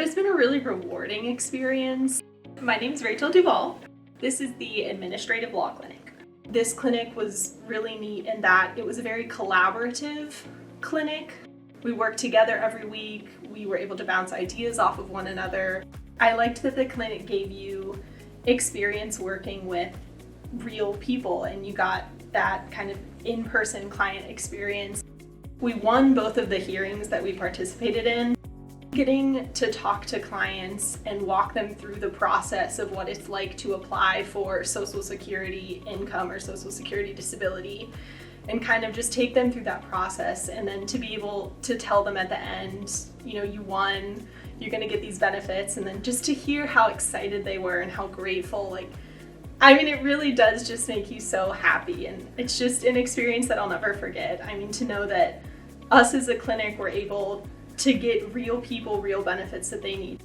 It's been a really rewarding experience. My name is Rachel Duvall. This is the Administrative Law Clinic. This clinic was really neat in that it was a very collaborative clinic. We worked together every week. We were able to bounce ideas off of one another. I liked that the clinic gave you experience working with real people and you got that kind of in-person client experience. We won both of the hearings that we participated in. Getting to talk to clients and walk them through the process of what it's like to apply for Social Security income or Social Security disability and kind of just take them through that process, and then to be able to tell them at the end, you know, you won, you're gonna get these benefits, and then just to hear how excited they were and how grateful, it really does just make you so happy, and it's just an experience that I'll never forget. To know that us as a clinic were able to get real people real benefits that they need.